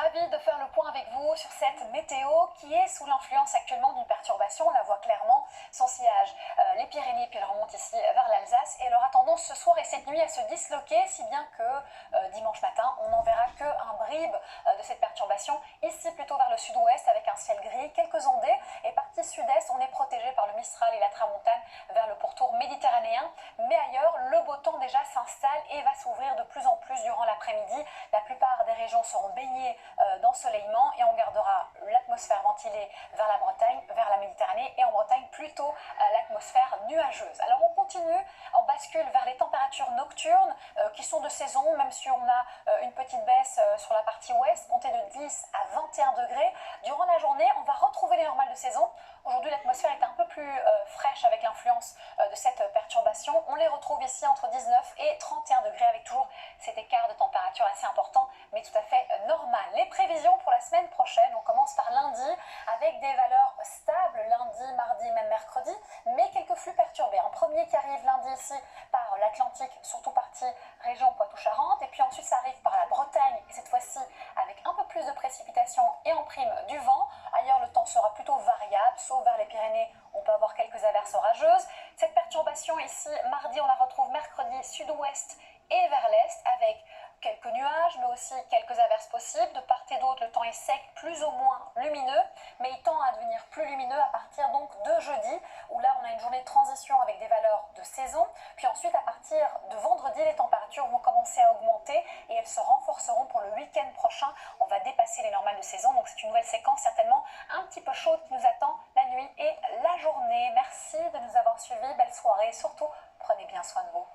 ravie de faire le point avec vous sur cette météo qui est sous l'influence actuellement d'une perturbation. On la voit clairement, son sillage, les Pyrénées, puis elle remonte ici vers l'Alsace. Et elle aura tendance ce soir et cette nuit à se disloquer, si bien que dimanche matin, on n'en verra qu'un bribe de cette perturbation. Ici, plutôt vers le sud-ouest, avec un ciel gris, quelques ondées. Et partie sud-est, on est protégé par le Mistral et la Tramontane vers le pourtour méditerranéen. Mais ailleurs, le beau temps déjà s'installe et va s'ouvrir de plus en plus durant l'après-midi. La plupart des régions seront baignées d'ensoleillement et on gardera l'atmosphère ventilée vers la Bretagne, vers la Méditerranée et en Bretagne plutôt l'atmosphère nuageuse. Alors on continue, on bascule vers les températures nocturnes qui sont de saison, même si on a une petite baisse sur la partie ouest, comptée de 10 à 21 degrés. Durant la journée, on va retrouver les normales de saison. Aujourd'hui, l'atmosphère est un peu plus fraîche avec l'influence de cette perturbation. On les retrouve ici entre 19 et 31 degrés avec toujours cet écart de température assez important, mais tout à fait normal. Les prévisions pour la semaine prochaine, on commence par lundi avec des valeurs stables, lundi, mardi, même mercredi, mais quelques flux perturbés. Un premier qui arrive lundi ici par l'Atlantique, surtout partie région Poitou-Charentes, et puis ensuite ça arrive par la Bretagne, et cette fois-ci avec un peu plus de précipitations et en prime du vent. Ailleurs, le temps sera plutôt variable, sauf vers les Pyrénées, on peut avoir quelques averses orageuses. Cette perturbation ici, mardi, on la retrouve mercredi sud-ouest et vers l'est avec quelques nuages, mais aussi quelques averses possibles. De part et d'autre, le temps est sec, plus ou moins lumineux, mais il tend à devenir plus lumineux à partir donc de jeudi, où là on a une journée de transition avec des valeurs de saison. Puis ensuite, à partir de vendredi, les températures vont commencer à augmenter et elles se renforceront pour le week-end prochain. On va dépasser les normales de saison, donc c'est une nouvelle séquence certainement un petit peu chaude qui nous attend la nuit et la journée. Merci de nous avoir suivis, belle soirée et surtout, prenez bien soin de vous.